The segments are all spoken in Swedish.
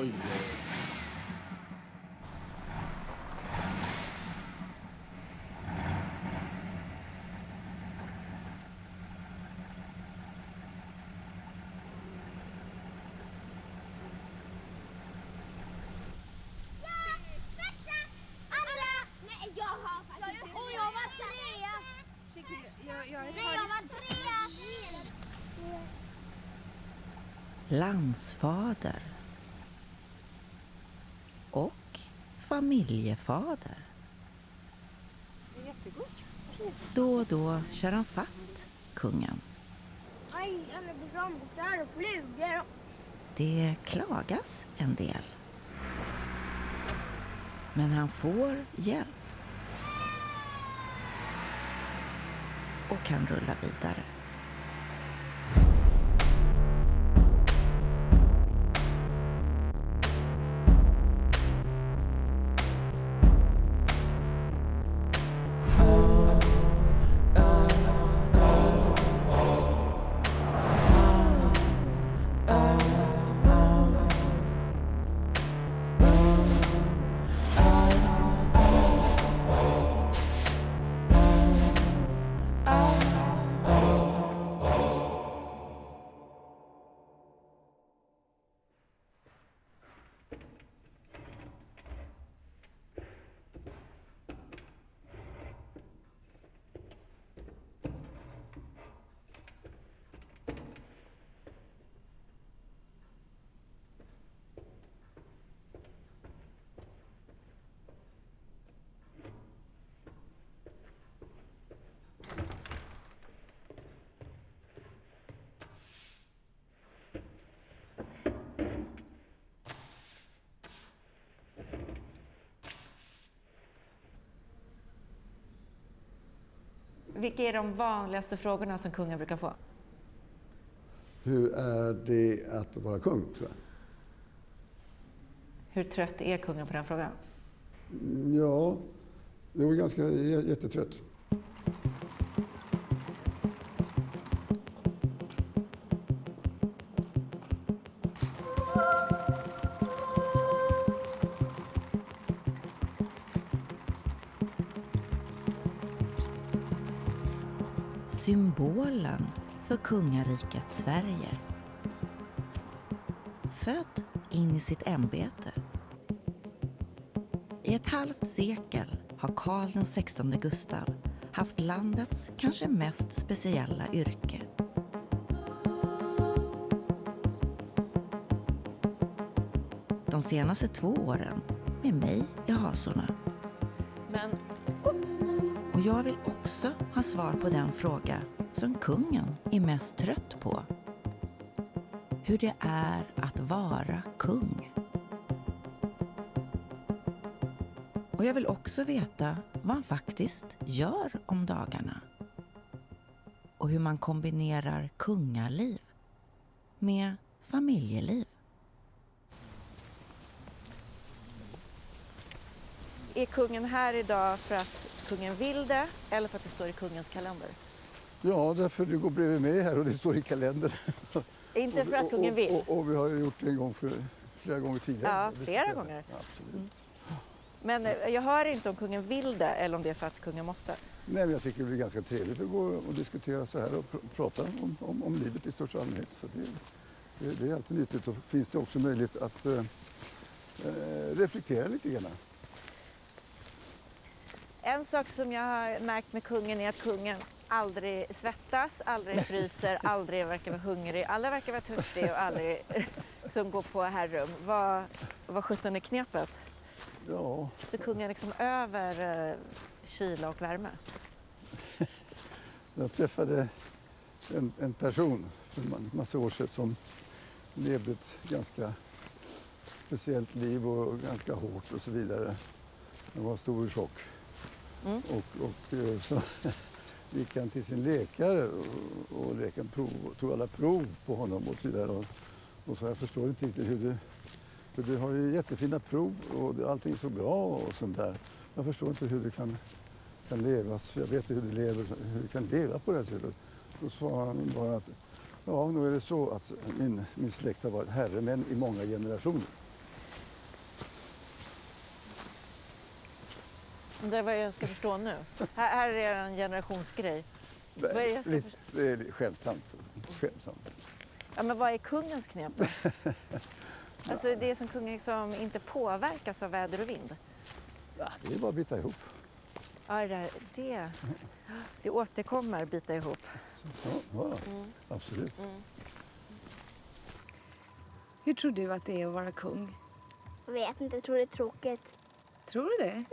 Oj. Landsfader och familjefader. Det är jättegott. Då och då kör han fast kungen. Aj, alla bromsar och flugor. Det klagas en del. Men han får hjälp. Och kan rulla vidare. Vilka är de vanligaste frågorna som kungen brukar få? Hur är det att vara kung, tror jag? Hur trött är kungen på den frågan? Ja, det var ganska jättetrött. Symbolen för kungariket Sverige. Född in i sitt ämbete. I ett halvt sekel har Karl den 16 Gustav haft landets kanske mest speciella yrke. De senaste 2 åren med mig i hasorna. Men Och jag vill också ha svar på den fråga som kungen är mest trött på. Hur det är att vara kung. Och jag vill också veta vad han faktiskt gör om dagarna. Och hur man kombinerar kungaliv med familjeliv. är kungen här idag för att kungen vill det eller för att det står i kungens kalender? Ja, därför det går bredvid mig här och det står i kalendern. Inte för att kungen vill? Och vi har ju gjort det en gång flera gånger tidigare. Ja, flera gånger. Ja, absolut. Men jag hör inte om kungen vill det eller om det är för att kungen måste. Nej, men jag tycker det blir ganska trevligt att gå och diskutera så här och prata om livet i största allmänhet. Så det är alltid nyttigt, och finns det också möjlighet att reflektera lite grann. En sak som jag har märkt med kungen är att kungen aldrig svettas, aldrig fryser, aldrig verkar vara hungrig, aldrig verkar vara törstig och aldrig som går på herrum. Vad sjutton är knepet? Ja. Så kungen liksom över kyla och värme? Jag träffade en person för en massa år sedan som levde ett ganska speciellt liv och ganska hårt och så vidare. Han var stor och tjock. Mm. Och så gick han till sin läkare och läkaren tog alla prov på honom och så vidare. Och så jag förstår inte riktigt hur du har ju jättefina prov och allting är så bra och sånt där. Jag förstår inte hur du kan leva, för jag vet hur du kan leva på det här sättet. Då svarade han bara att ja, nu är det så att min släkt har varit herremän i många generationer. Det är vad jag ska förstå nu. Här är en generationsgrej. Vad är det jag ska förstå? Det är skämtsamt. Skämtsamt. Ja, men vad är kungens knep då? Alltså det är som kungen som inte påverkas av väder och vind. Ja, det är bara att bita ihop. Ja, det återkommer bita ihop. Ja, absolut. Hur tror du att det är att vara kung? Jag vet inte, jag tror det är tråkigt. Tror du det?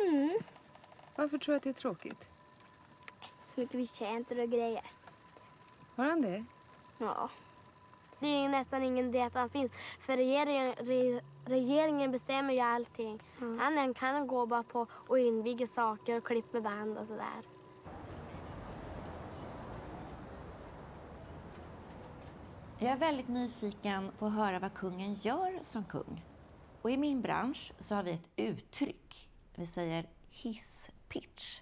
Varför tror du att det är tråkigt? För att vi tjänster och grejer. Har han det? Ja. Det är nästan ingen idé att han finns. För regeringen bestämmer ju allting. Han kan gå bara på och inviga saker och klippa med band och sådär. Jag är väldigt nyfiken på att höra vad kungen gör som kung. Och i min bransch så har vi ett uttryck. Vi säger hisspitch.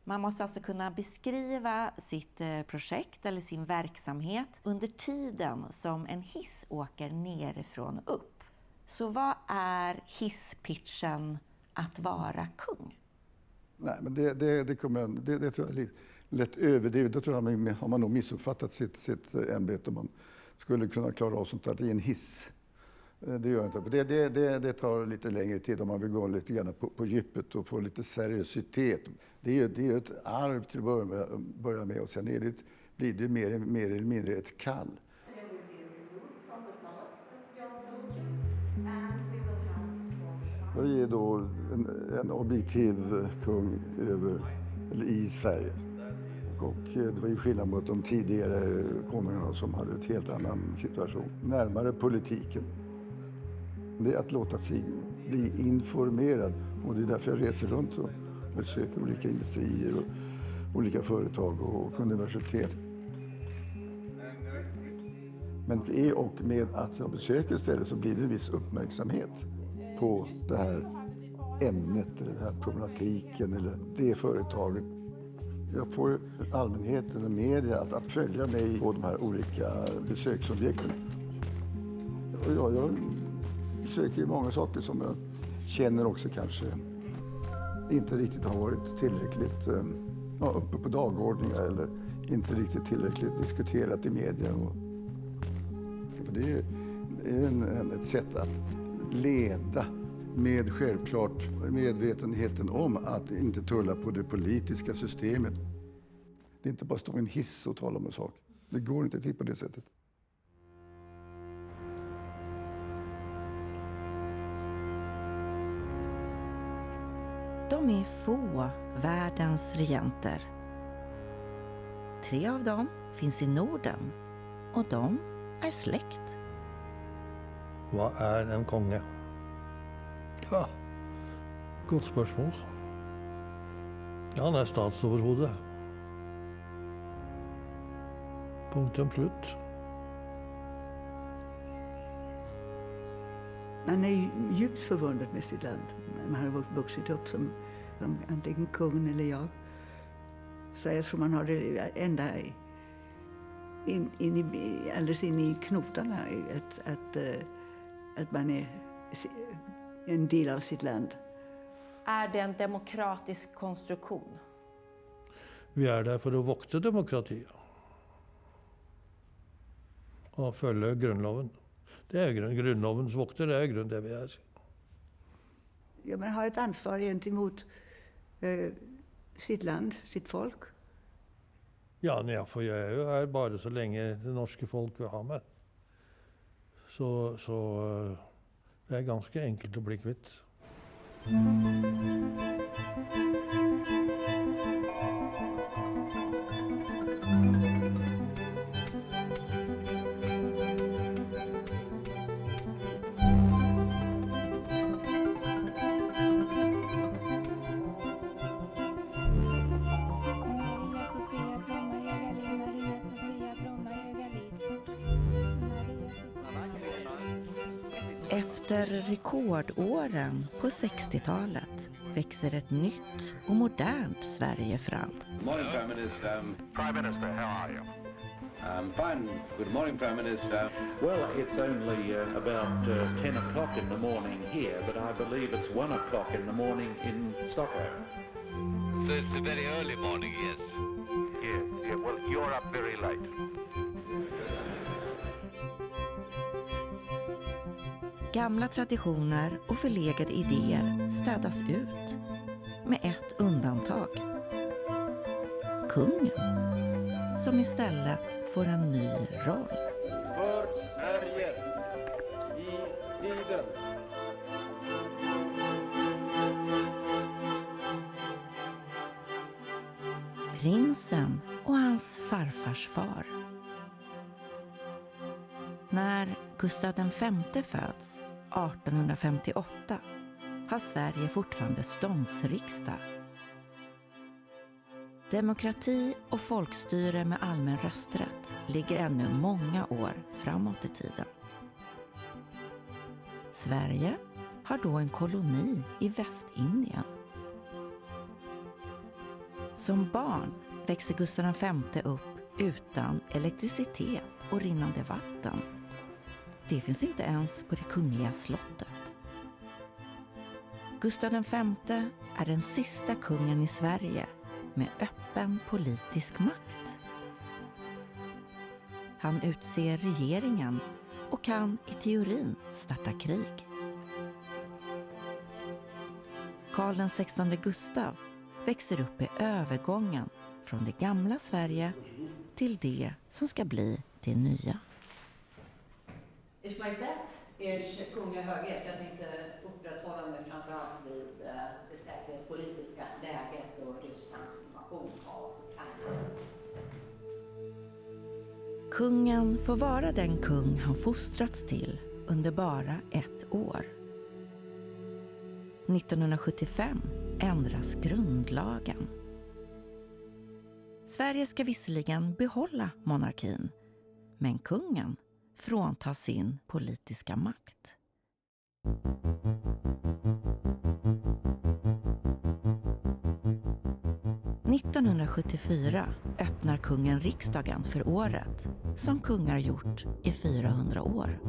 Man måste alltså kunna beskriva sitt projekt eller sin verksamhet under tiden som en hiss åker nerifrån och upp. Så vad är hisspitchen att vara kung? Nej, men det tror jag är lätt överdrivet. Det tror jag har man nog missuppfattat sitt ämbete om man skulle kunna klara av sånt där i en hiss. Det gör jag inte. För det tar lite längre tid om man vill gå lite grann på djupet och få lite seriositet. Det är ett arv till att börja med och sen blir det mer eller mindre ett kall. Vi är då en objektiv kung i Sverige. Och det var ju skillnad mot de tidigare konungarna som hade ett helt annan situation. Närmare politiken. Det är att låta sig bli informerad. Och det är därför jag reser runt och besöker olika industrier och olika företag och universitet. Men i och med att jag besöker stället så blir det en viss uppmärksamhet på det här ämnet, eller den här problematiken eller det företaget. Jag får allmänheten och media att följa mig på de här olika besöksobjekten. Och jag besöker många saker som jag känner också kanske inte riktigt har varit tillräckligt uppe på dagordningar eller inte riktigt tillräckligt diskuterat i media. För det är ett sätt att leda med självklart medvetenheten om att inte tulla på det politiska systemet. Det är inte bara att stå i en hiss och tala om en sak. Det går inte till på det sättet. De är få, världens regenter. 3 av dem finns i Norden och de är släkt. Vad är en konge? Ja, godt spørsmål. Han är statsoverhode. Punktum slut. Man är djupt förbunden med sitt land. Man har vuxit upp som antingen kungen eller jag. Så jag tror man har det ända alldeles in i knotarna att man är en del av sitt land. Är det en demokratisk konstruktion? Vi är där för att vokta demokrati. Och följa grundloven. Det är grundlovens vokter, det är grund det vi är. Ja, man har ett ansvar gentemot sitt land, sitt folk. Ja, för jag är ju här bara så länge det norska folk vill ha mig. Så det är ganska enkelt att bli kvitt. Efter rekordåren på 60-talet växer ett nytt och modernt Sverige fram. Morning, Prime Minister. Prime Minister, how are you? Fine. Good morning, Prime Minister. Well, it's only about 10 o'clock in the morning here, but I believe it's 1 o'clock in the morning in Stockholm. So it's a very early morning, yes? Yeah, well, you're up very late. Gamla traditioner och förlegade idéer städas ut, med ett undantag. Kungen, som istället får en ny roll. För Sverige i tiden. Prinsen och hans farfars far. När Gustav V föds 1858 har Sverige fortfarande ståndsriksdag. Demokrati och folkstyre med allmän rösträtt ligger ännu många år framåt i tiden. Sverige har då en koloni i Västindien. Som barn växer Gustav V upp utan elektricitet och rinnande vatten. Det finns inte ens på det kungliga slottet. Gustav V är den sista kungen i Sverige med öppen politisk makt. Han utser regeringen och kan i teorin starta krig. Karl XVI Gustav växer upp i övergången från det gamla Sverige till det som ska bli det nya. Ers Majestät, ers kungliga höghet, jag tänkte upprätthålla mig framförallt vid det säkerhetspolitiska läget och Rysslands invasion av Ukraina. Kungen får vara den kung han fostrats till under bara ett år. 1975 ändras grundlagen. Sverige ska visserligen behålla monarkin, men kungen fråntar sin politiska makt. –1974 öppnar kungen riksdagen för året, som kungar gjort i 400 år.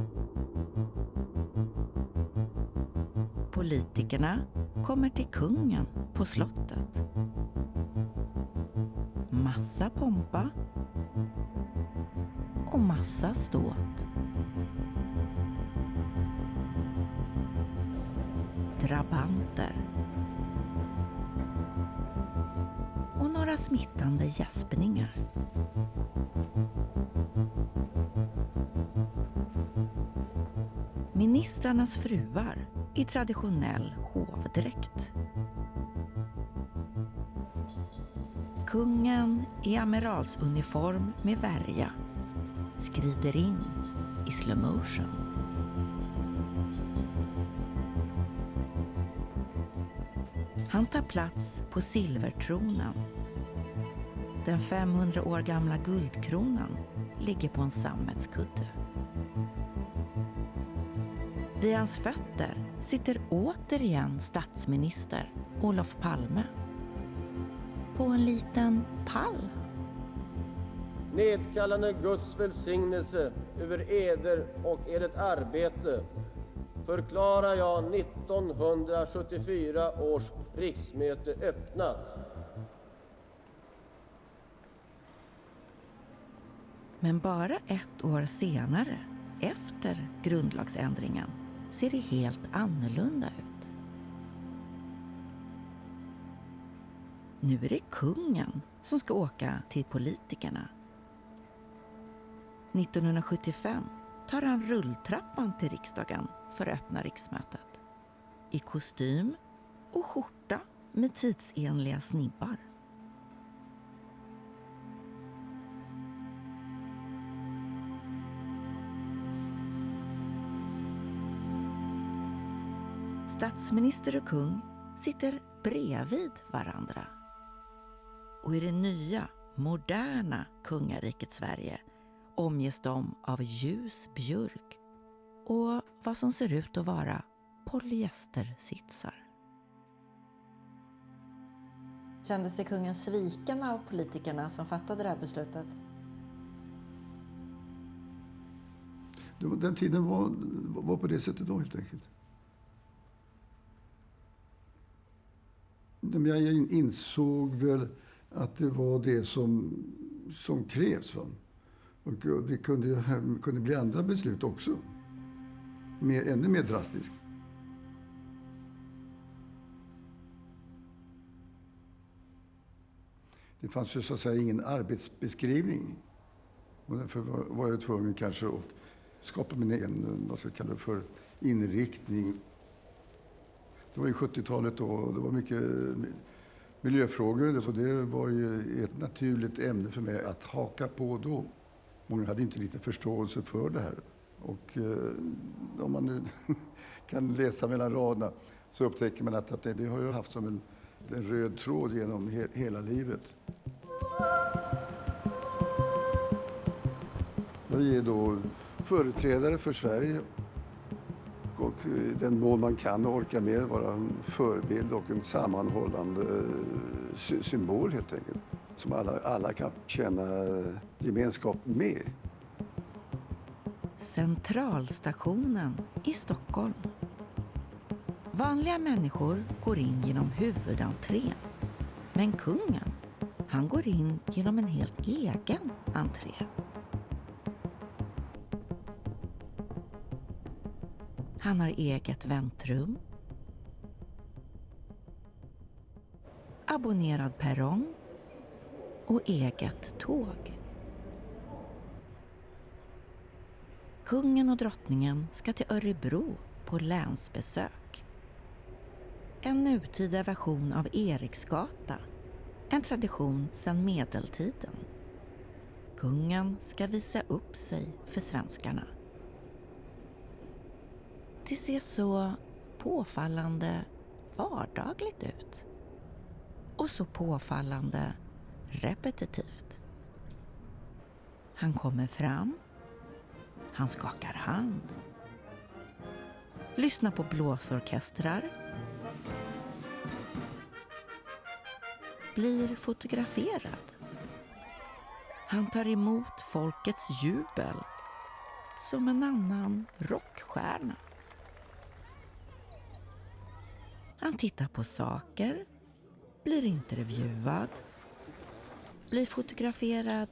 Politikerna kommer till kungen på slottet. Massa pompa och massa ståt. Drabanter. Och några smittande gäspningar. Ministrarnas fruar i traditionell hovdräkt. Kungen i amiralsuniform med värja skrider in i slow motion. Han tar plats på silvertronen. Den 500 år gamla guldkronan ligger på en sammetskudde. Vid hans fötter sitter återigen statsminister Olof Palme. På en liten pall. Nedkallande Guds välsignelse över eder och ert arbete förklarar jag 1974 års riksmöte öppnat. Men bara ett år senare, efter grundlagsändringen, ser det helt annorlunda ut. Nu är det kungen som ska åka till politikerna. 1975 tar han rulltrappan till riksdagen för att öppna riksmötet. I kostym och skjorta med tidsenliga snibbar. Statsminister och kung sitter bredvid varandra. Och i det nya, moderna kungariket Sverige omges de av ljus björk och vad som ser ut att vara polyestersitsar. Kände sig kungen sviken av politikerna som fattade det här beslutet? Den tiden var på det sättet då helt enkelt. Men jag insåg väl att det var det som krävs. Va? Och det kunde bli andra beslut också. Ännu mer drastiskt. Det fanns ju så att säga ingen arbetsbeskrivning. Och därför var jag tvungen kanske att skapa min egen, vad ska jag kalla det för, inriktning. Det var ju 70-talet då och det var mycket miljöfrågor. Så det var ju ett naturligt ämne för mig att haka på då. Många hade inte lite förståelse för det här. Och om man nu kan läsa mellan raderna så upptäcker man att det har jag haft som en röd tråd genom hela livet. Jag är då företrädare för Sverige och den mån man kan och orkar med vara en förebild och en sammanhållande symbol helt enkelt. Som alla kan känna gemenskap med. Centralstationen i Stockholm. Vanliga människor går in genom huvudentrén. Men kungen, han går in genom en helt egen entré. Han har eget väntrum, abonnerad perrong och eget tåg. Kungen och drottningen ska till Örebro på länsbesök. En nutida version av Eriksgata, en tradition sedan medeltiden. Kungen ska visa upp sig för svenskarna. Det ser så påfallande vardagligt ut. Och så påfallande repetitivt. Han kommer fram. Han skakar hand. Lyssnar på blåsorkestrar. Blir fotograferad. Han tar emot folkets jubel som en annan rockstjärna. Han tittar på saker, blir intervjuad, blir fotograferad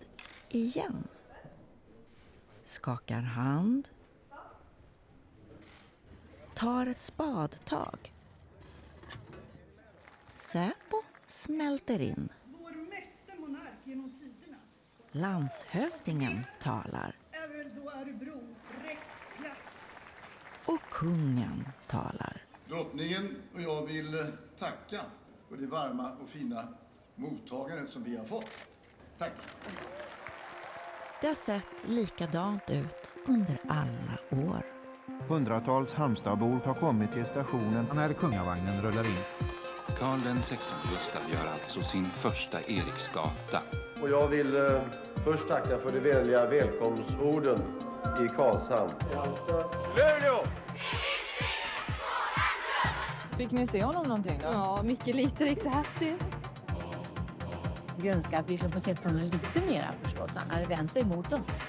igen. Skakar hand, tar ett spadtag. Säpo smälter in. Vår meste monark genom tiderna. Landshövdingen talar. Är väl då Örebro rätt plats? Och kungen talar. Drottningen och jag vill tacka för det varma och fina mottagandet som vi har fått. Tack! Det har sett likadant ut under alla år. Hundratals Halmstadbor har kommit till stationen när kungavagnen rullar in. Karl den 16 Gustav gör alltså sin första Eriksgata. Och jag vill först tacka för de vänliga välkomstorden i Karlshamn. Luleå! Fick ni se honom någonting då? Ja, mycket lite rikshastigt. Jag önskar att vi skulle få sett honom lite mer förstås. Han hade vänt sig mot oss.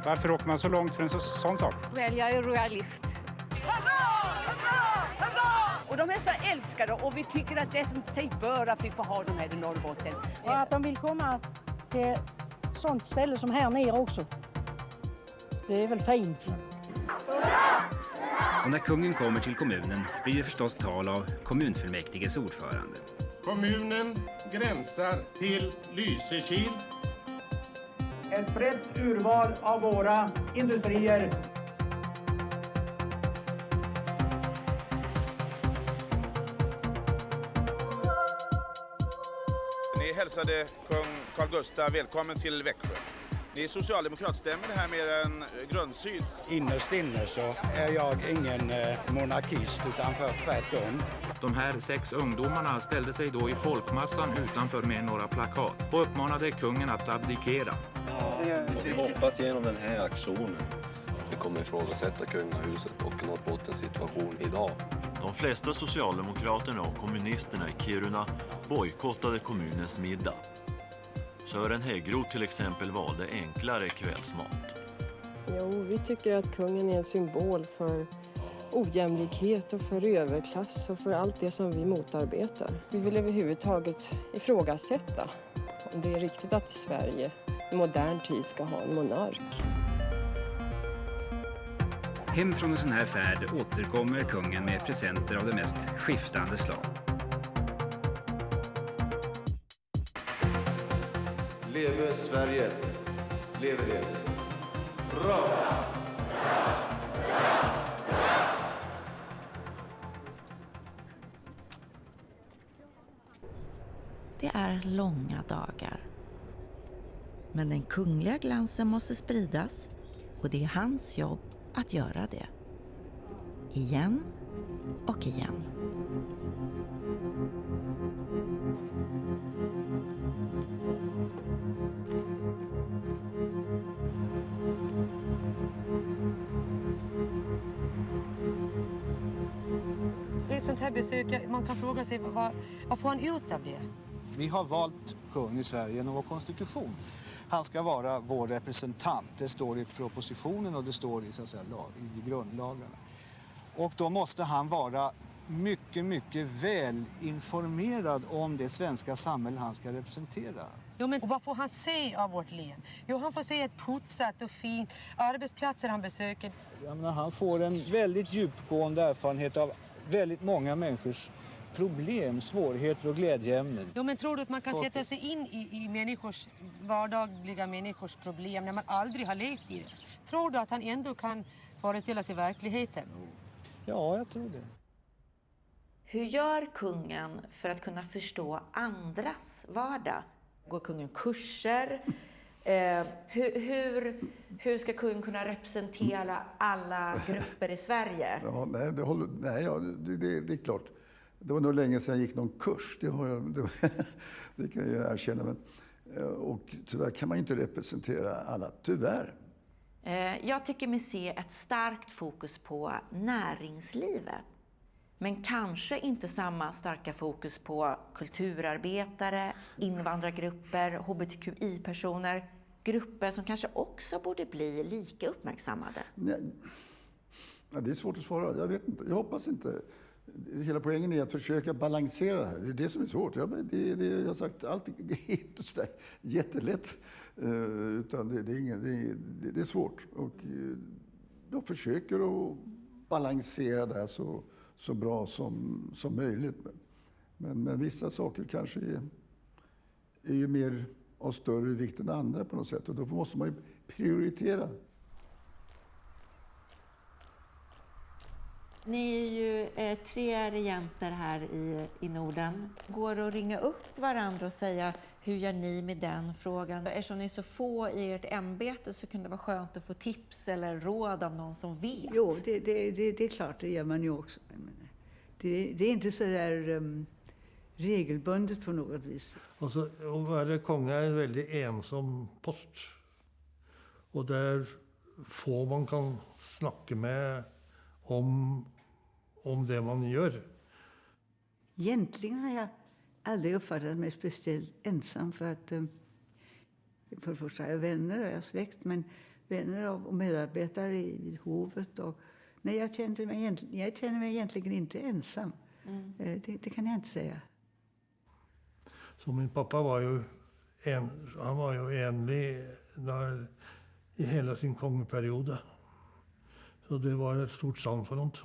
Varför åker man så långt för en sån sak? Väl, jag är royalist. Och de är så älskade och vi tycker att det som sig bör att vi får ha dem här i Norrbotten. Och att de vill komma till sånt ställe som här nere också. Det är väl fint. Och när kungen kommer till kommunen blir det förstås tal av kommunfullmäktiges ordförande. Kommunen gränsar till Lysekil. Ett brett urval av våra industrier. Ni hälsade kung Carl Gustaf välkommen till Växjö. Ni är socialdemokrat, stämmer det här med en grundsyn? Innerst inne så är jag ingen monarkist utan för tvärtom. De här 6 ungdomarna ställde sig då i folkmassan utanför med några plakat och uppmanade kungen att abdikera. Vi hoppas genom den här aktionen kommer ifrågasätta kungahuset och Norrbottens situation idag. De flesta socialdemokraterna och kommunisterna i Kiruna bojkottade kommunens middag. Sören Häggroth till exempel valde enklare kvällsmat. Jo, vi tycker att kungen är en symbol för ojämlikhet och för överklass och för allt det som vi motarbetar. Vi vill överhuvudtaget ifrågasätta om det är riktigt att Sverige i modern tid ska ha en monark. Hem från en sån här färd återkommer kungen med presenter av det mest skiftande slag. Leve Sverige! Leve det! Bra! Det är långa dagar. Men den kungliga glansen måste spridas och det är hans jobb att göra det. Igen och igen. Ett sånt här besök, man kan fråga sig vad får han ut av det? Vi har valt kung i Sverige genom vår konstitution. Han ska vara vår representant. Det står i propositionen och det står i, så att säga, i grundlagarna. Och då måste han vara mycket väl informerad om det svenska samhälle han ska representera. Jo, men vad får han se av vårt län? Jo, han får se ett putsat och fint arbetsplatser han besöker. Jag menar, han får en väldigt djupgående erfarenhet av väldigt många människors problem, svårigheter och glädjeämnen. Jo, men tror du att man kan sätta sig in i människors, vardagliga människors problem när man aldrig har levt i det? Tror du att han ändå kan föreställa sig verkligheten? Ja, jag tror det. Hur gör kungen för att kunna förstå andras vardag? Går kungen kurser? Hur ska kungen kunna representera alla grupper i Sverige? Ja, det är klart. Det var nog länge sedan jag gick någon kurs, det kan jag erkänna. Men, och tyvärr kan man inte representera alla, tyvärr. Jag tycker mig se ett starkt fokus på näringslivet. Men kanske inte samma starka fokus på kulturarbetare, invandrargrupper, hbtqi-personer. Grupper som kanske också borde bli lika uppmärksammade. Nej. Ja, det är svårt att svara, jag vet inte. Jag hoppas inte. Hela poängen är att försöka balansera det här. Det är det som är svårt. Jag har sagt, allt är inte så där jättelätt. Utan det är svårt. Och jag försöker att balansera det här så bra som möjligt. Men vissa saker kanske är ju mer av större vikt än andra på något sätt. Och då måste man ju prioritera. Ni är ju 3 regenter här i Norden. Går det att ringa upp varandra och säga hur gör ni med den frågan? Eftersom ni är så få i ert ämbete så kan det vara skönt att få tips eller råd av någon som vet. Jo, det är klart, det gör man ju också. Det är inte så där regelbundet på något vis. Och så att vara kung är en väldigt ensam post. Och där få man kan snacka med om det man gör. Egentligen har jag aldrig uppfattat mig speciellt ensam för att för det första har jag vänner och jag har släkt, men vänner och medarbetare vid hovet. Och, nej, jag känner mig egentligen inte ensam. Det kan jag inte säga. Så min pappa var ju enlig i hela sin kungaperiod. Så det var ett stort samfund.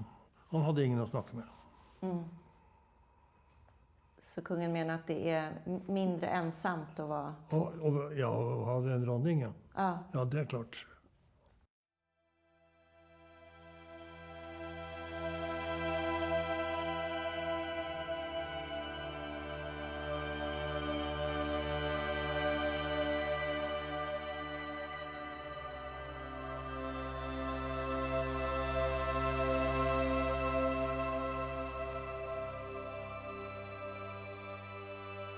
Han hade ingen att snacka med. Mm. Så kungen menar att det är mindre ensamt att vara... Och hade en dronning, ja. Ja, det är klart.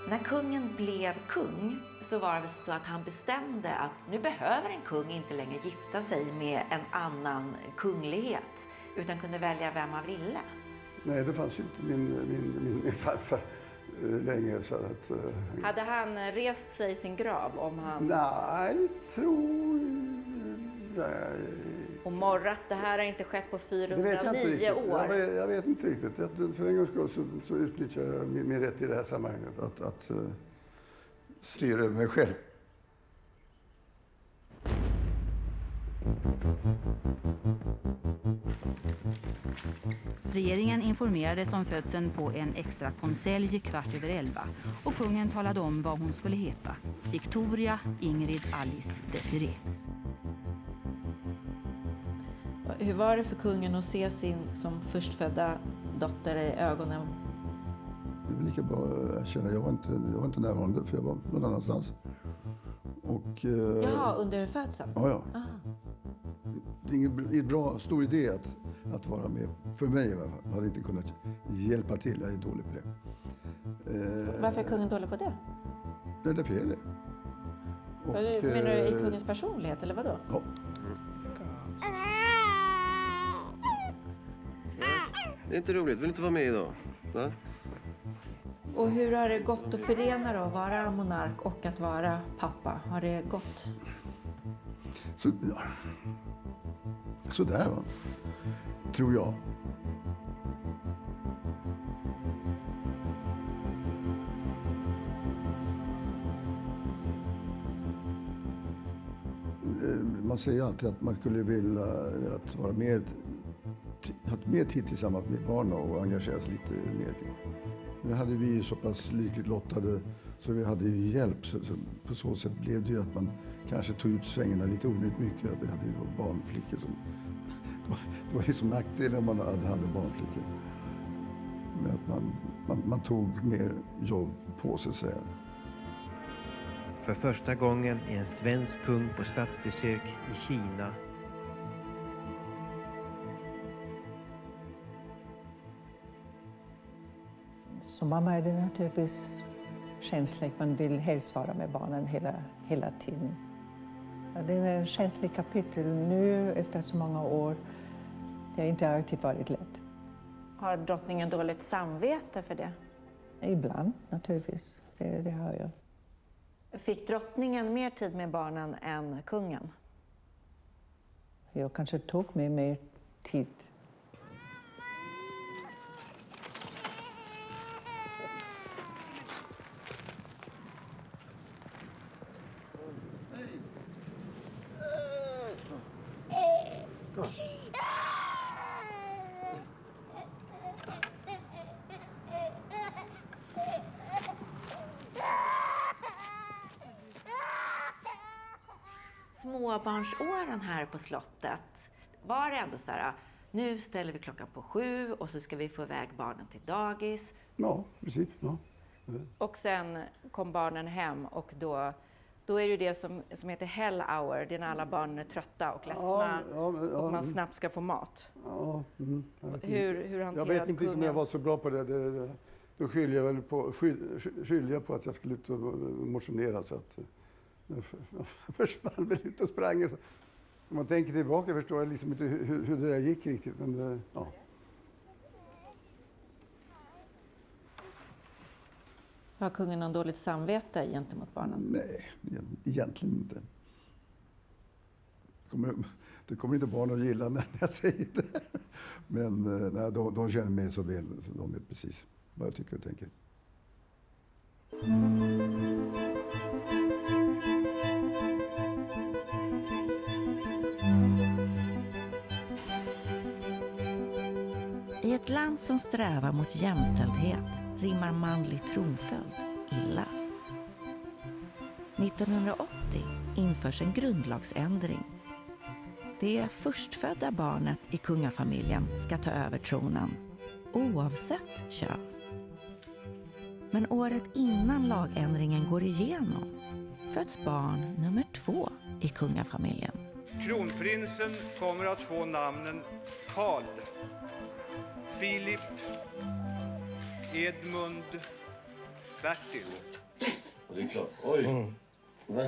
När kungen blev kung så var det så att han bestämde att nu behöver en kung inte längre gifta sig med en annan kunglighet utan kunde välja vem han ville. Nej, det fanns ju inte min farfar längre. Så att, Hade han rest sig i sin grav om han... Nej, tror jag... Och morrat, det här har inte skett på 409 år. Jag vet inte riktigt. För en gångs skull så utnyttjar jag min rätt i det här sammanhanget att styra över mig själv. Regeringen informerades om födseln på en extra konselj 11:15 och kungen talade om vad hon skulle heta. Victoria Ingrid Alice Desiree. Hur var det för kungen att se sin som förstfödda dotter i ögonen? Det var lika bra att erkänna. Jag var inte närvarande för jag var någon annanstans. Och, Jaha, under födseln? Ja. Det är ingen stor idé att vara med. För mig i alla fall. Jag hade inte kunnat hjälpa till. Jag är dålig på det. Varför är kungen dålig på det? Det är därför jag är det. Och, menar du i kungens personlighet eller vadå? Ja. Det är inte roligt. Vill inte vara med idag? Va? Och hur har det gått att förena då, att vara monark och att vara pappa? Har det gått? Så där va? Tror jag. Man säger alltid att man skulle vilja att vara mer, ha mer tid tillsammans med barnen och engagera sig lite mer. Nu hade vi så pass lyckligt lottade så vi hade ju hjälp. Så på så sätt blev det ju att man kanske tog ut svängarna lite onödigt mycket. Att vi hade ju barnflickor som... Det var liksom nackdelen om man hade barnflickor. Men att man tog mer jobb på sig, säger jag. För första gången är en svensk kung på statsbesök i Kina. Som mamma är det naturligtvis känsligt. Man vill helst vara med barnen hela tiden. Det är en känslig kapitel nu efter så många år. Det har inte alltid varit lätt. Har drottningen dåligt samvete för det? Ibland naturligtvis. Det har jag. Fick drottningen mer tid med barnen än kungen? Jag kanske tog mig mer tid. Småbarnsåren här på slottet, var det ändå så här, nu ställer vi klockan på 7 och så ska vi få iväg barnen till dagis? Ja, precis. Ja. Och sen kom barnen hem och då är det det som heter hell hour, det är när alla barnen är trötta och ledsna och man snabbt ska få mat. Ja, Hur hanterade jag vet inte kungen? om jag var så bra på det. Då skyllde jag på att jag skulle ut och motionera så att jag försvann väl ut och sprang. Så. Om man tänker tillbaka förstår jag liksom inte hur det där gick riktigt. Men, ja. Har kungen någon dåligt samvete gentemot barnen? Nej, egentligen inte. Det kommer inte barn att gilla när jag säger det. Men nej, de känner mig så väl, så de vet precis vad jag tycker och tänker. I ett land som strävar mot jämställdhet rimmar manlig tronföljd illa. 1980 införs en grundlagsändring. Det förstfödda barnet i kungafamiljen ska ta över tronen, oavsett kön. Men året innan lagändringen går igenom föds barn nummer 2 i kungafamiljen. Kronprinsen kommer att få namnen Carl, Philip, Edmund, Bertil. Och det är klart. Oj! Va?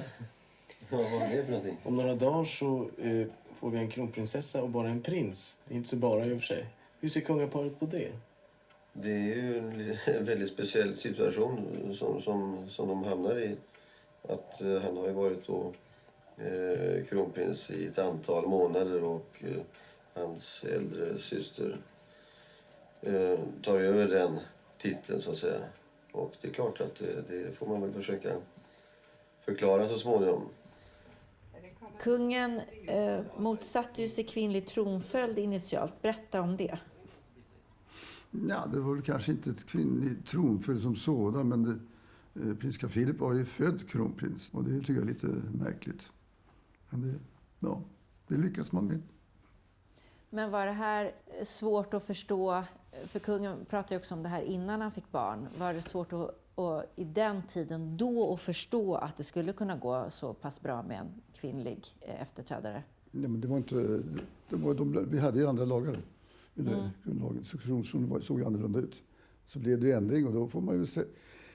Vad var det för någonting? Om några dagar så får vi en kronprinsessa och bara en prins. Det är inte så bara i och för sig. Hur ser kungaparet på det? Det är ju en väldigt speciell situation som de hamnar i. Att han har ju varit då kronprins i ett antal månader och hans äldre syster tar över den titeln så att säga. Och det är klart att det får man väl försöka förklara så småningom. Kungen motsatte ju sig kvinnlig tronföljd initialt. Berätta om det. Ja, det var väl kanske inte ett kvinnlig tronföljd som sådan, men prins Carl Philip var ju född kronprins. Och det tycker jag är lite märkligt. Men det lyckas man med. Men var det här svårt att förstå? För kungen pratade ju också om det här innan han fick barn. Var det svårt att i den tiden då att förstå att det skulle kunna gå så pass bra med en kvinnlig efterträdare? Nej, men det var inte... vi hade ju andra lagar. Grundlagen. Successionen såg ju annorlunda ut. Så blev det ändring och då får man ju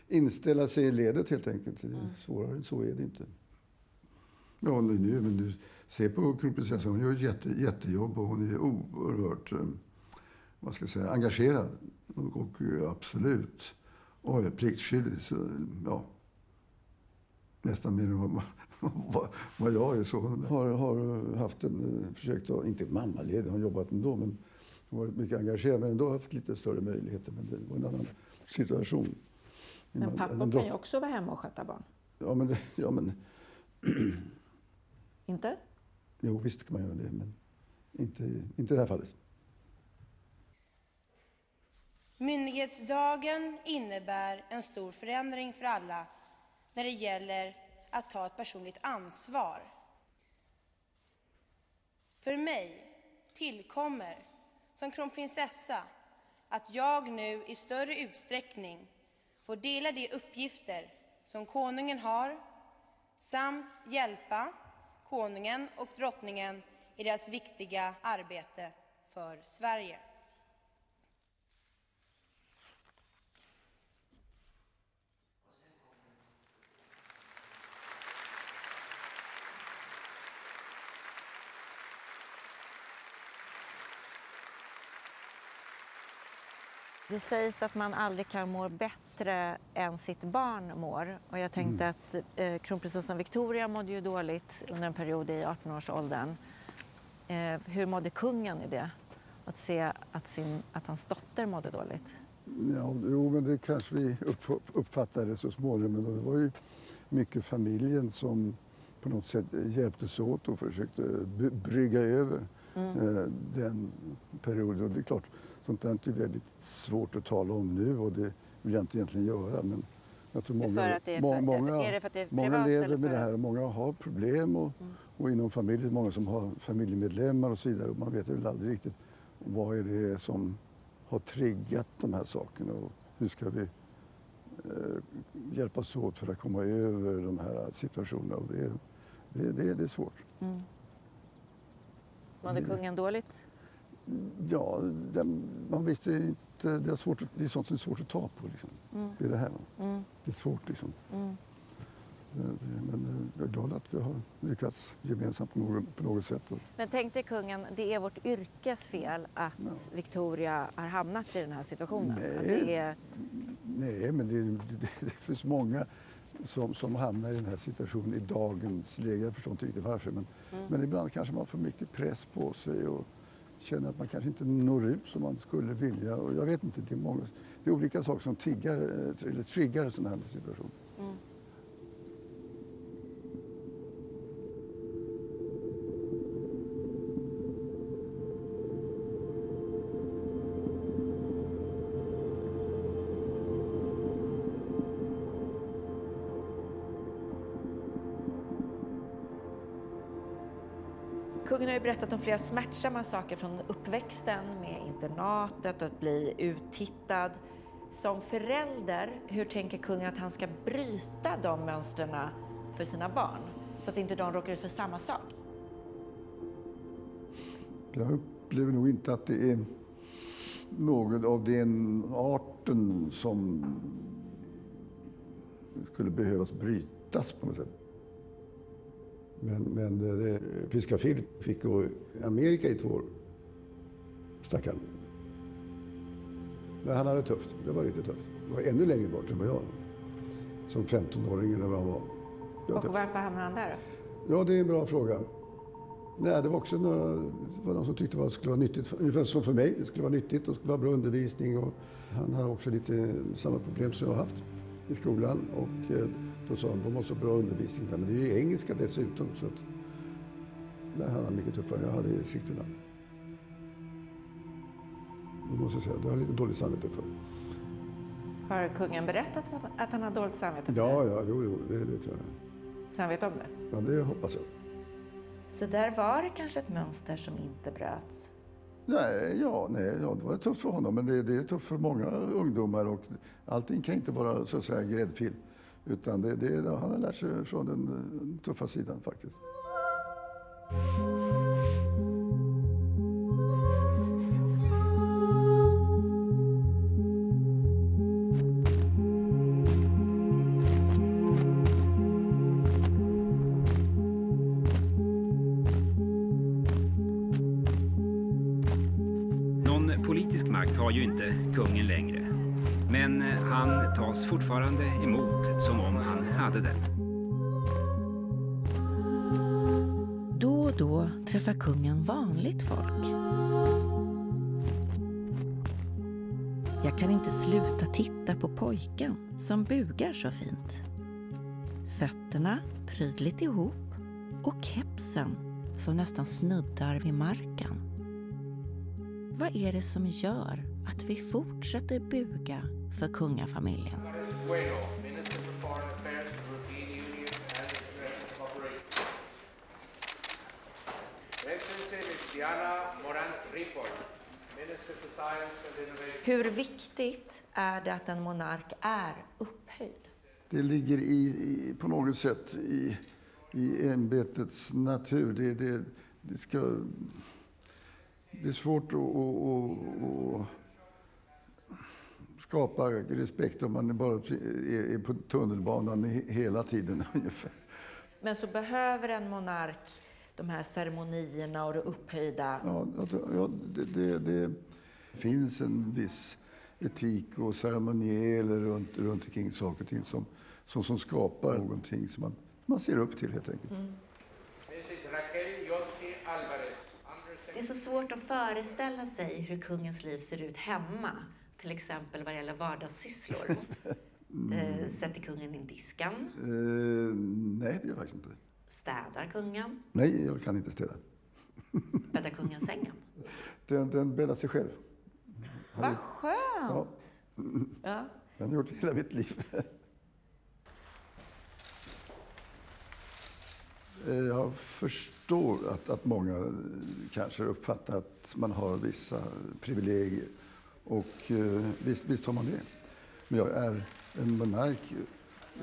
inställa sig i ledet helt enkelt. Svårare än så är det inte. Ja, men du ser på kronprinsessan, hon gör ett jättejobb och hon är oerhört engagerad. Och absolut pliktskyldig. Så, ja, nästan mer än vad jag är. Så har haft försökt att, inte mammaledig, hon har jobbat ändå, men hon har varit mycket engagerad, men ändå haft lite större möjligheter. Men det var en annan situation. Men pappa kan ju också vara hemma och sköta barn. Ja, men inte? Jo, visst kan man göra det, men inte i det här fallet. Myndighetsdagen innebär en stor förändring för alla när det gäller att ta ett personligt ansvar. För mig tillkommer som kronprinsessa att jag nu i större utsträckning får dela de uppgifter som konungen har samt hjälpa konungen och drottningen i deras viktiga arbete för Sverige. Det sägs att man aldrig kan må bättre än sitt barn mår. Och jag tänkte att kronprinsessan Victoria mådde ju dåligt under en period i 18-årsåldern. Hur mådde kungen i det? Att se att hans dotter mådde dåligt? Ja, men det kanske vi uppfattade så småningom. Men det var ju mycket familjen som på något sätt hjälptes åt och försökte brygga över den perioden. Och det är klart, sånt där är inte väldigt svårt att tala om nu och det vill jag inte egentligen göra. Men jag tror många lever med det här och många har problem och inom familjen, många som har familjemedlemmar och så vidare. Och man vet väl aldrig riktigt vad är det som har triggat de här sakerna och hur ska vi hjälpas åt för att komma över de här situationerna. Och det är svårt. Mådde kungen dåligt? Ja, man visste inte. Det är sånt som är svårt att ta på. Liksom. Det är det här. Det är svårt liksom. Men jag är glad att vi har lyckats gemensamt på något sätt. Men tänkte kungen, det är vårt yrkes fel att Victoria har hamnat i den här situationen? Nej, men det finns många som hamnar i den här situationen i dagens läge. Jag förstår inte riktigt varför. Men ibland kanske man får mycket press på sig och känner att man kanske inte når ut som man skulle vilja. Och jag vet inte, det är olika saker som triggar sådana här situationer. Kungen har ju berättat om flera smärtsamma saker från uppväxten med internatet och att bli uttittad. Som förälder, hur tänker kungen att han ska bryta de mönstren för sina barn? Så att inte de råkar ut för samma sak? Jag upplever nog inte att det är något av den arten som skulle behövas brytas på något sätt. Men Priska Filip fick gå i Amerika i 2 år. Stackarn. Men han hade det tufft. Det var riktigt tufft. Det var ännu längre bort än vad jag. Som 15-åring eller vad han var. Och varför hamnade han där då? Ja, det är en bra fråga. Nej, det var också några som tyckte att det skulle vara nyttigt. Ungefär som för mig. Det skulle vara nyttigt och det skulle vara bra undervisning. Och han har också lite samma problem som jag har haft i skolan. Och då sa han att de måste ha bra undervisning där. Men det är ju engelska dessutom. Så att, där hade han mycket tuffare. Jag hade i Sigtuna. Det måste jag säga. Det har lite dåligt samvete för. Har kungen berättat att han har dåligt samvete för Ja, jo, det tror jag. Så han vet om det? Ja, det hoppas jag. Så där var det kanske ett mönster som inte bröts? Nej, det var tufft för honom, men det är tufft för många ungdomar och allting kan inte vara så att säga gräddfil. Utan han har lärt sig från den tuffa sidan faktiskt. Politisk makt har ju inte kungen längre. Men han tas fortfarande emot som om han hade den. Då och då träffar kungen vanligt folk. Jag kan inte sluta titta på pojken som bugar så fint. Fötterna prydligt ihop och kepsen som nästan snuddar vid marken. Vad är det som gör att vi fortsätter buga för kungafamiljen? Hur viktigt är det att en monark är upphöjd? Det ligger på något sätt i ämbetets natur. Det är svårt att skapa respekt om man bara är på tunnelbanan hela tiden ungefär. Men så behöver en monark de här ceremonierna och det upphöjda? Ja, det finns en viss etik och ceremonieller runt omkring saker och ting som skapar någonting som man ser upp till helt enkelt. Mm. Det är så svårt att föreställa sig hur kungens liv ser ut hemma. Till exempel vad gäller vardagssysslor. Sätter kungen in diskan? Nej, det gör jag faktiskt inte. Städar kungen? Nej, jag kan inte städa. Bäddar kungen sängen? Den bäddar sig själv. Vad skönt! Ja. Jag har gjort det hela mitt liv. Jag förstår att många kanske uppfattar att man har vissa privilegier. Och visst har man det. Men jag är en monark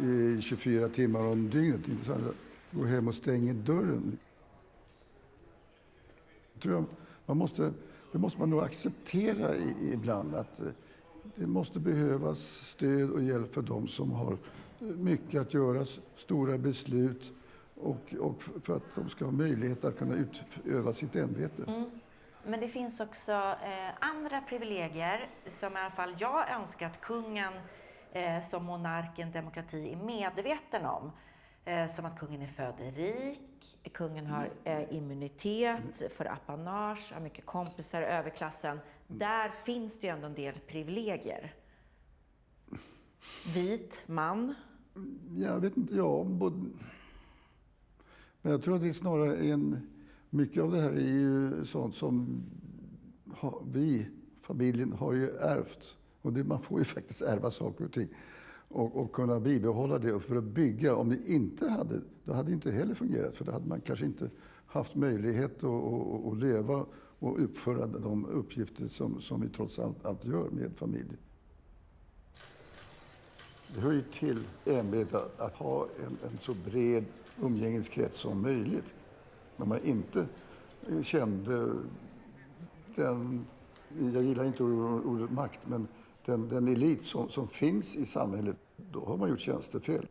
i 24 timmar om dygnet. Inte så att jag går hem och stänger dörren. Jag tror det måste man nog acceptera ibland. Att det måste behövas stöd och hjälp för dem som har mycket att göra, stora beslut. Och för att de ska ha möjlighet att kunna utöva sitt ämbete. Mm. Men det finns också andra privilegier som i alla fall jag önskar att kungen som monarken, demokrati är medveten om. Som att kungen är född rik, kungen har immunitet för apanage, har mycket kompisar, överklassen. Där finns det ju ändå en del privilegier. Vit man. Jag vet inte, men jag tror att det är snarare mycket av det här är ju sånt som familjen har ju ärvt. Och man får ju faktiskt ärva saker och ting. Och kunna bibehålla det för att bygga. Om det inte hade, då hade det inte heller fungerat. För då hade man kanske inte haft möjlighet att leva och uppföra de uppgifter som vi trots allt gör med familjen. Det hör ju till ämbetet att ha en så bred umgängeskrets som möjligt. När man inte kände jag gillar inte ordet makt, men den elit som finns i samhället Då har man gjort tjänstefel.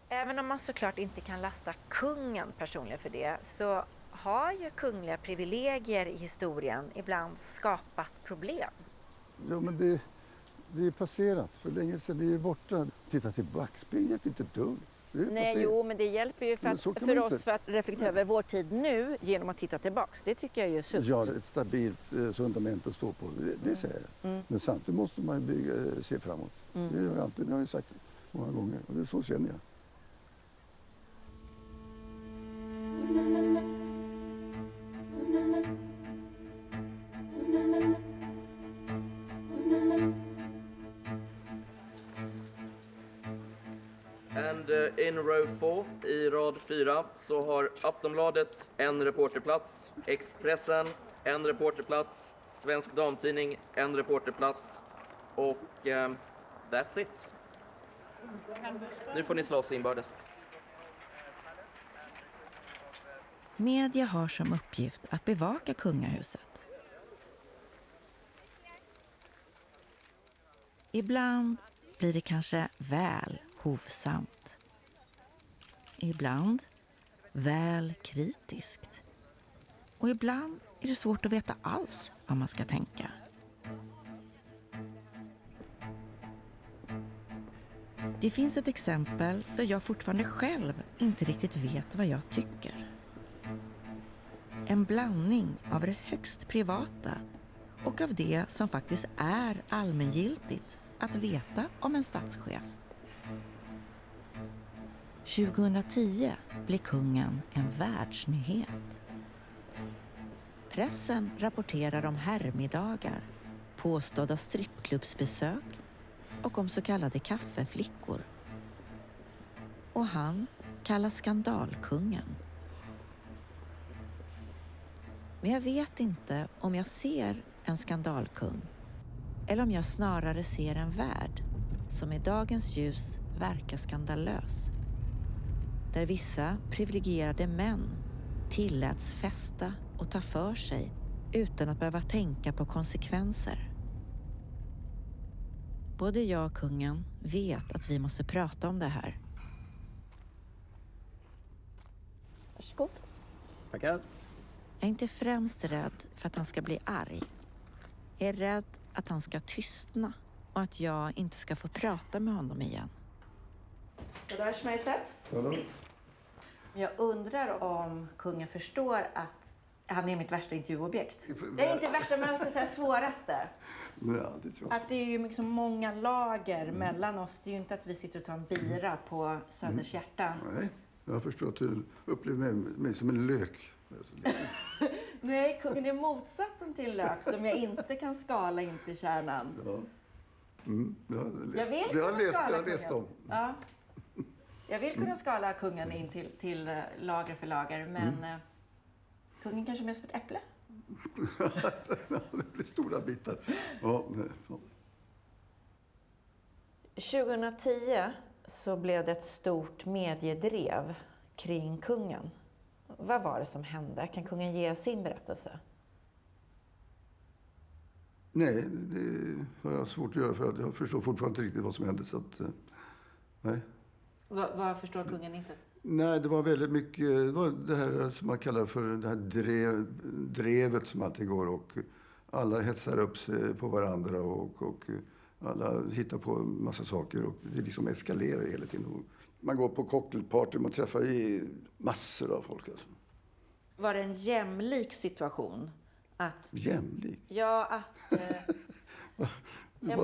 Även om man såklart inte kan lasta kungen personligen för det, så har ju kungliga privilegier i historien ibland skapat problem. Ja, men det är passerat för länge sedan. Det är borta. Titta till backspegeln, inte dumt. Nej, jo, men det hjälper ju för oss för att reflektera över vår tid nu genom att titta tillbaks. Det tycker jag är ju sunt. Ja, ett stabilt fundament att stå på. Det säger jag. Mm. Men samtidigt måste man ju se framåt. Mm. Det har jag alltid, det har jag sagt många gånger. Och det är så känner jag. And in row 4, i rad 4, så har Aftonbladet en reporterplats, Expressen en reporterplats, Svensk Damtidning en reporterplats och that's it. Nu får ni slåss inbördes. Media har som uppgift att bevaka kungahuset. Ibland blir det kanske väl hovsamt. Ibland väl kritiskt. Och ibland är det svårt att veta alls vad man ska tänka. Det finns ett exempel där jag fortfarande själv inte riktigt vet vad jag tycker. En blandning av det högst privata och av det som faktiskt är allmängiltigt att veta om en statschef. 2010 blev kungen en världsnyhet. Pressen rapporterar om herrmiddagar, påstådda strippklubbsbesök och om så kallade kaffeflickor. Och han kallas skandalkungen. Men jag vet inte om jag ser en skandalkung eller om jag snarare ser en värld som i dagens ljus verkar skandalös. Där vissa privilegierade män tilläts festa och ta för sig utan att behöva tänka på konsekvenser. Både jag och kungen vet att vi måste prata om det här. Varsågod. Tackar. Jag är inte främst rädd för att han ska bli arg. Jag är rädd att han ska tystna och att jag inte ska få prata med honom igen. Goddags majestät. Hallå. Jag undrar om kungen förstår att han är mitt värsta intervjuobjekt. Det är inte värsta, men jag ska säga svåraste. Ja, det tror jag. Att det är ju liksom många lager mellan oss. Det är ju inte att vi sitter och tar en bira på Söders hjärta. Nej, jag förstår att du upplever mig som en lök. Nej, kungen är motsatsen till lök som jag inte kan skala in till kärnan. Ja. Jag har läst om. Ja. Jag vill kunna skala kungen in till lager för lager, men kungen kanske är mer som ett äpple. Det blir stora bitar. Ja. 2010 så blev det ett stort mediedrev kring kungen. Vad var det som hände? Kan kungen ge sin berättelse? Nej, det har jag svårt att göra för att jag förstår fortfarande inte riktigt vad som hände. Så att, nej. Vad förstår kungen inte? Nej, det var väldigt mycket, det var det här som man kallar för det här drevet som alltid går och alla hetsar upp sig på varandra och alla hittar på en massa saker och det liksom eskalerar hela tiden. Man går på cocktailparty, man träffar i massor av folk alltså. Var det en jämlik situation? Jämlik? Ja, att... men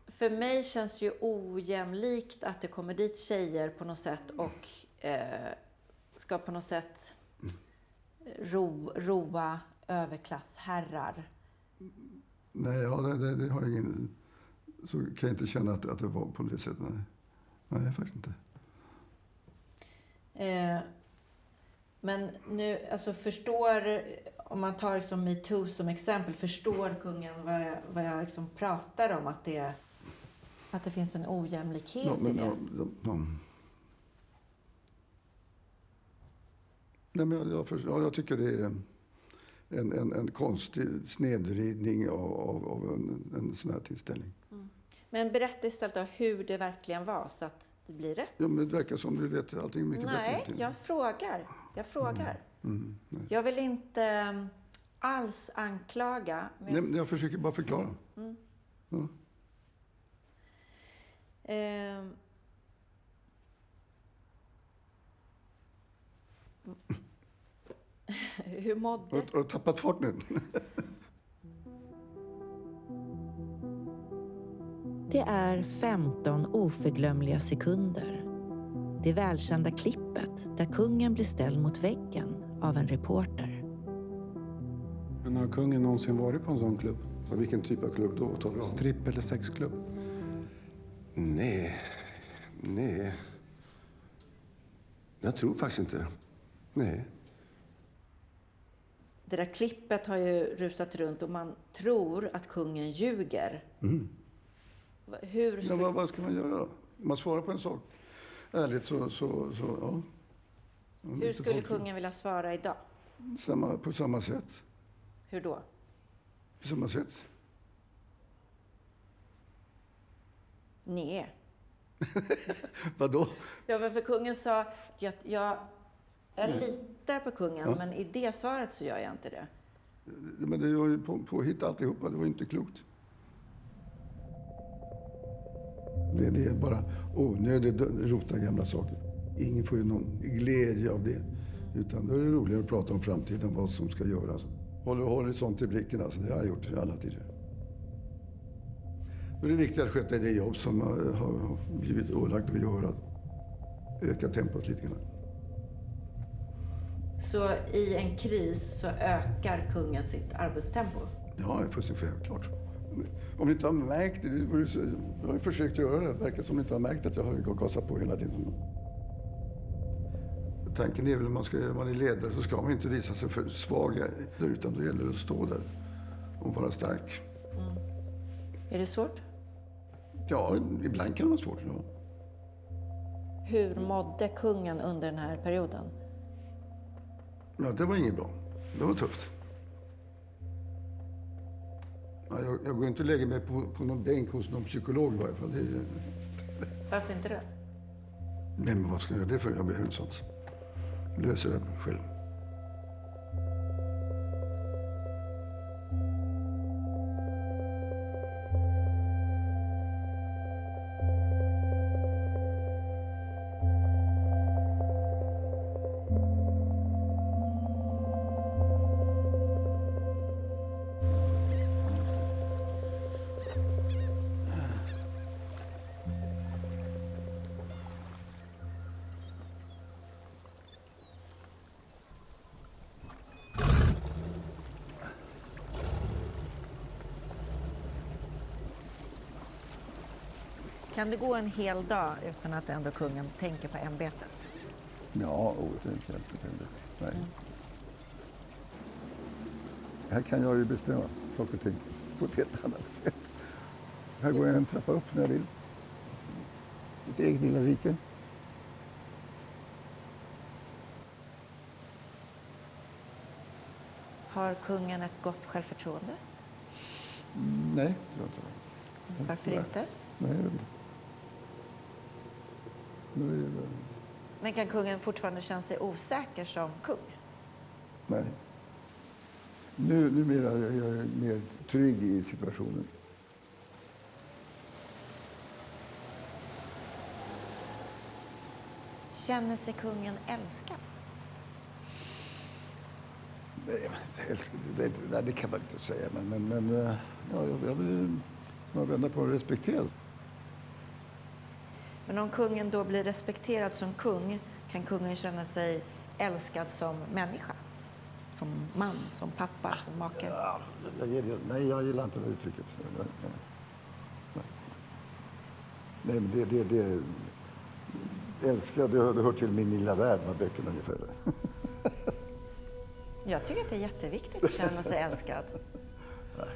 för mig känns ju ojämlikt att det kommer dit tjejer på något sätt och ska på något sätt roa överklassherrar. Nej, ja, det har jag ingen... Så kan jag inte känna att det var på det sättet. Nej, faktiskt inte. Men nu, alltså förstår, om man tar liksom MeToo som exempel, förstår kungen vad jag liksom pratar om? Att det finns en ojämlikhet i det? Nej, men jag tycker det är en konstig snedvridning av en sån här tillställning. Men berätta istället då hur det verkligen var så att det blir rätt. Ja, men det verkar som du vet allting mycket bättre. Nej, jag frågar. Nej. Jag vill inte alls anklaga. Men Nej, jag försöker bara förklara. Ja. Hur mådde... Har du tappat fart nu? Det är 15 oförglömliga sekunder. Det välkända klippet där kungen blir ställd mot väggen av en reporter. Men har kungen någonsin varit på en sån klubb? Och vilken typ av klubb då talar du om? Stripp- eller sexklubb? Nej. Jag tror faktiskt inte. Nej. Det där klippet har ju rusat runt och man tror att kungen ljuger. Hur ska... Ja, vad ska man göra då? Om man svarar på en sak ärligt så ja. Hur skulle kungen vilja svara idag? På samma sätt. Hur då? På samma sätt. Nej. Vadå? Ja, men för kungen sa att jag litar på kungen, men i det svaret så gör jag inte det. Men det var ju påhitt alltihopa, det var inte klokt. Det är bara onödigt rota gamla saker. Ingen får ju någon glädje av det. Utan då är det roligare att prata om framtiden, vad som ska göras. Håller sånt i blicken, alltså. Det har jag gjort alla tider. Då är det viktigt att sköta det jobb som har blivit ålagt att göra. Öka tempot lite grann. Så i en kris så ökar kungen sitt arbetstempo? Ja, det är fullständigt självklart. Om ni inte har märkt det, jag har ju försökt göra det. Det verkar som ni inte har märkt att jag har gasat på hela tiden. Tanken är väl att man är ledare så ska man inte visa sig för svag, utan då gäller det att stå där och vara stark. Är det svårt? Ja, ibland kan det vara svårt. Ja. Hur mådde kungen under den här perioden? Ja, det var inget bra. Det var tufft. Ja, jag går inte och lägger mig på någon bänk hos någon psykolog i varje fall. Varför inte det? Men vad ska jag göra det för? Jag behöver sånt. Löser det själv. Kan det gå en hel dag utan att ändå kungen tänker på ämbetet? Ja, det är inte helt betänkligt. Nej. Här kan jag ju bestämma saker och ting på ett helt annat sätt. Här går jag en trappa upp när jag vill. Mitt eget lilla rike. Har kungen ett gott självförtroende? Nej, det tror jag inte. Varför inte? Nej, Men kan kungen fortfarande känna sig osäker som kung? Nej. Numera är jag mer trygg i situationen. Känner sig kungen älskad? Nej, det kan man inte säga. Men ja, jag vill vända på och respektera. Men om kungen då blir respekterad som kung, kan kungen känna sig älskad som människa? Som man, som pappa, som make? Ja, jag gillar inte det uttrycket. Nej, men det älskad, det hör till min lilla värld med böckerna ungefär. Jag tycker att det är jätteviktigt att känna sig älskad. Nej.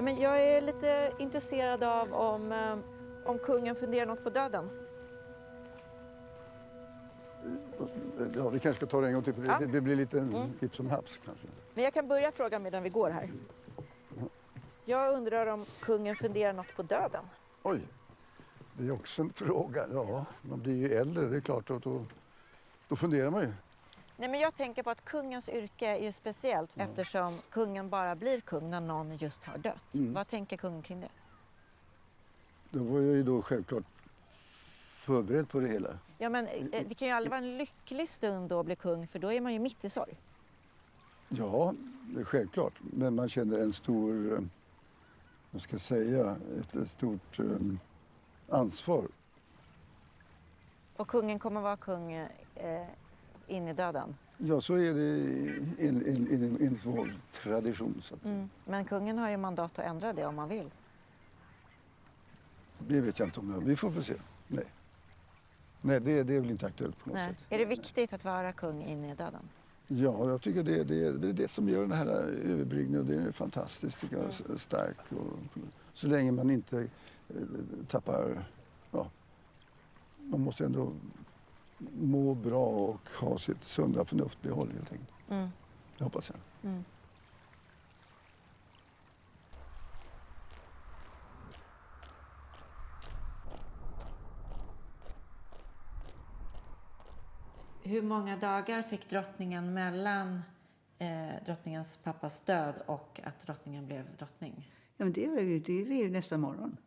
Men jag är lite intresserad av om kungen funderar något på döden. Ja, vi kanske ska ta det en gång till, för det blir lite hipp som haps kanske. Men jag kan börja fråga medan vi går här. Jag undrar om kungen funderar något på döden. Oj, det är också en fråga. Ja, man blir ju äldre, det är klart. Då funderar man ju. Nej, men jag tänker på att kungens yrke är ju speciellt eftersom kungen bara blir kung när någon just har dött. Vad tänker kungen kring det? Då var jag ju då självklart förberedd på det hela. Ja, men det kan ju aldrig vara en lycklig stund då att bli kung, för då är man ju mitt i sorg. Ja, det är självklart. Men man känner en stor, vad ska jag säga, ett stort ansvar. Och kungen kommer vara kung in i döden? Ja, så är det enligt vår tradition. Så att... Men kungen har ju mandat att ändra det om man vill. Det vet jag inte om det. Vi får se. Nej, det är väl inte aktuellt på något sätt. Är det viktigt att vara kung in i döden? Ja, jag tycker det är det som gör den här överbryggningen. Det är fantastiskt, tycker jag, stark. Och, så länge man inte tappar... Ja, man måste ändå må bra och ha sitt sunda förnuft behåll, helt enkelt. Jag hoppas jag. Hur många dagar fick drottningen mellan drottningens pappas död och att drottningen blev drottning? Ja, men det är ju nästa morgon.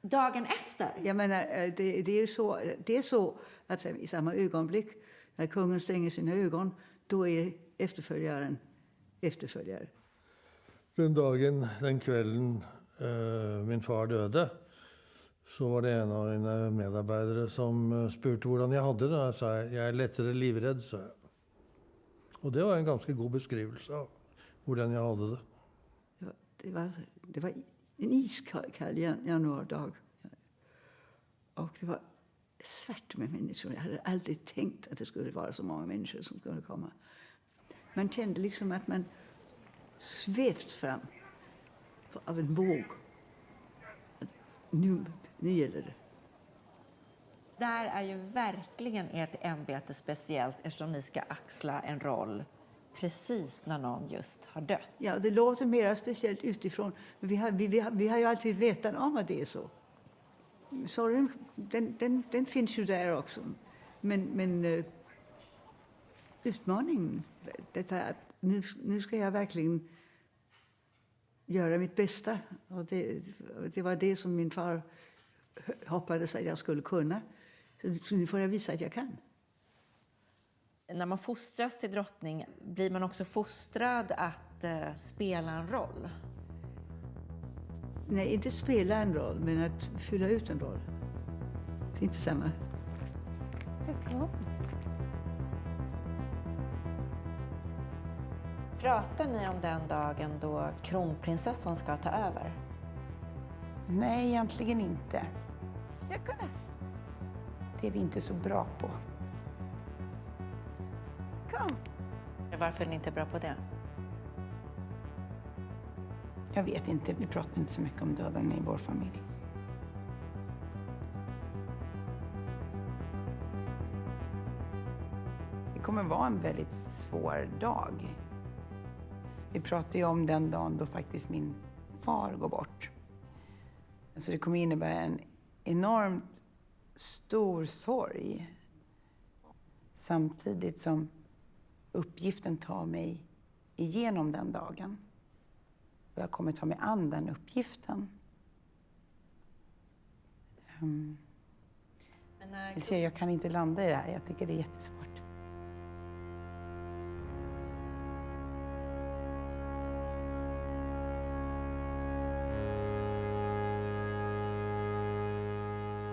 Dagen efter? Jag menar, det är så att i samma ögonblick när kungen stänger sina ögon, då är efterföljaren efterföljare. Den kvällen min far döde, så var det en av mina medarbetare som spurte hvordan jag hade det. Jag sa, jag är lättare livrädd, sa jag. Och det var en ganska god beskrivelse av hvordan jag hade det. Det var en iskall januaridag. Och det var svart med människor. Jag hade aldrig tänkt att det skulle vara så många människor som skulle komma. Man kände liksom att man svept fram av en våg. Nu gäller det. Där är ju verkligen ert ämbete speciellt eftersom ni ska axla en roll precis när någon just har dött. Ja, det låter mer speciellt utifrån. Men vi har ju alltid vetat om att det är så. Sorgen, den finns ju där också. Men utmaningen, detta att nu ska jag verkligen göra mitt bästa. Och det var det som min far hoppades att jag skulle kunna. Så nu får jag visa att jag kan. När man fostras till drottning blir man också fostrad att spela en roll. Nej, inte spela en roll, men att fylla ut en roll. Det är inte samma. Pratar ni om den dagen då kronprinsessan ska ta över? Nej, egentligen inte. Det är vi inte så bra på. Kom! Varför är ni inte bra på det? Jag vet inte, vi pratar inte så mycket om döden i vår familj. Det kommer vara en väldigt svår dag. Vi pratar ju om den dagen då faktiskt min far går bort. Så det kommer innebära en enormt stor sorg. Samtidigt som uppgiften tar mig igenom den dagen. Och jag kommer ta mig an den uppgiften. Jag kan inte landa i det här. Jag tycker det är jättesvårt.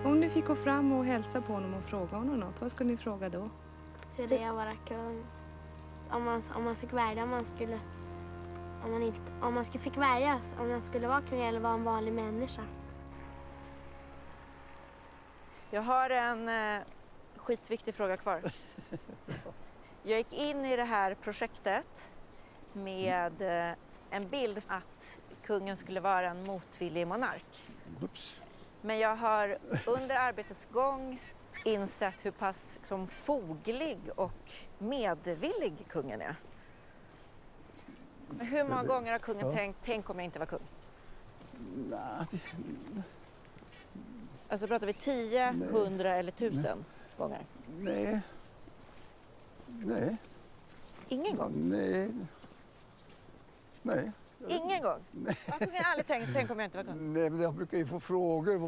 Om ni fick gå fram och hälsa på honom och fråga honom något, vad skulle ni fråga då? Hur det är att vara kung. Om man fick välja om man skulle fick välja om man skulle vara kung eller vara en vanlig människa. Jag har en skitviktig fråga kvar. Jag gick in i det här projektet med en bild att kungen skulle vara en motvillig monark. Ups. Men jag har under arbetets gång insett hur pass som foglig och medvillig kungen är. Hur många gånger har kungen tänkt om jag inte var kung? Nej. Alltså pratar vi 10, 100 eller 1000 gånger? Nej. Ingen gång? Nej. Ingen gång? Har kungen aldrig tänkt om jag inte var kung? Nej, men jag brukar ju få frågor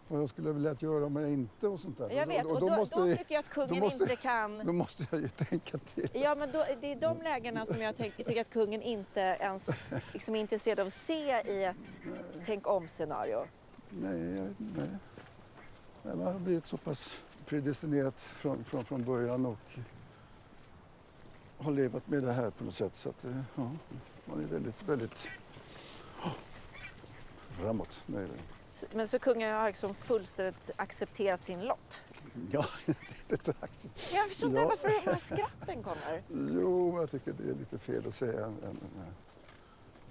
vad jag skulle vilja göra om jag inte och sånt där. Jag vet, och då tycker jag att kungen inte kan... Då måste jag ju tänka till. Ja, men det är de lägena som jag tycker att kungen inte ens liksom är intresserad av att se i ett tänk-om-scenario. Nej. Man har blivit så pass predestinerat från början och har levat med det här på något sätt. Så att, ja, man är väldigt framåt. Men så kungen har liksom fullständigt accepterat sin lott? Ja, det är accepterat. Jag förstår inte varför de här skratten kommer. Jo, jag tycker det är lite fel att säga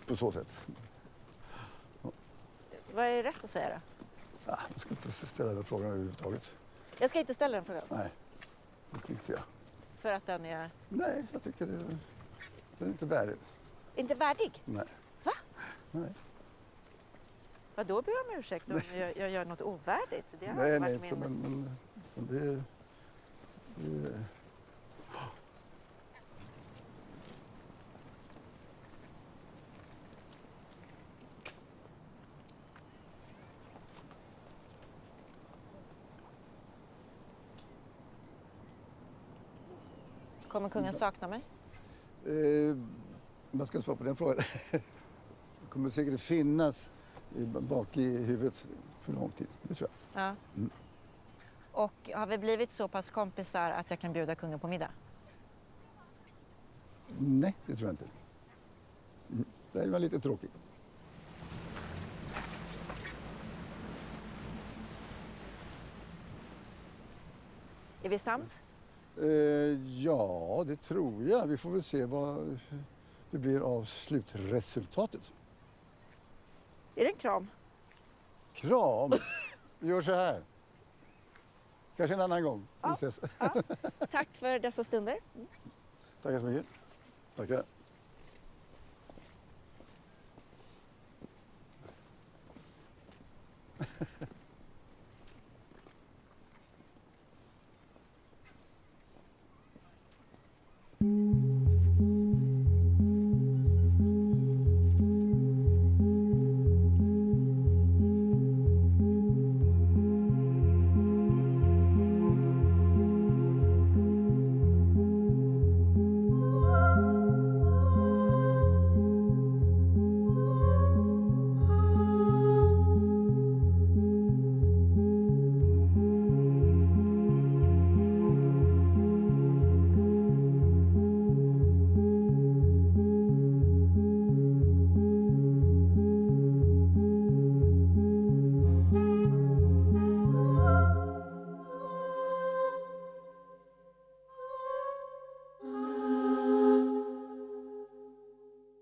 på så sätt. Ja. Vad är rätt att säga då? Ja, jag ska inte ställa den frågan överhuvudtaget. Jag ska inte ställa den frågan? Nej, det tyckte jag. För att den är... Nej, jag tycker den är inte värdig. Inte värdig? Nej. Va? Nej. Vad då ber jag om ursäkt om jag gör något ovärdigt? Det har Nej, varit med. men det... Kommer kungen sakna mig? Man ska svara på den frågan. Det kommer säkert finnas bak i huvudet för lång tid, det tror jag. Ja. Mm. Och har vi blivit så pass kompisar att jag kan bjuda kungen på middag? Nej, det tror jag inte. Det är lite tråkigt. Är vi sams? Ja, det tror jag. Vi får väl se vad det blir av slutresultatet. Är det en kram? Kram? Vi gör så här. Kanske en annan gång. Ja. Vi ses. Ja. Tack för dessa stunder. Tackar så mycket. Tackar.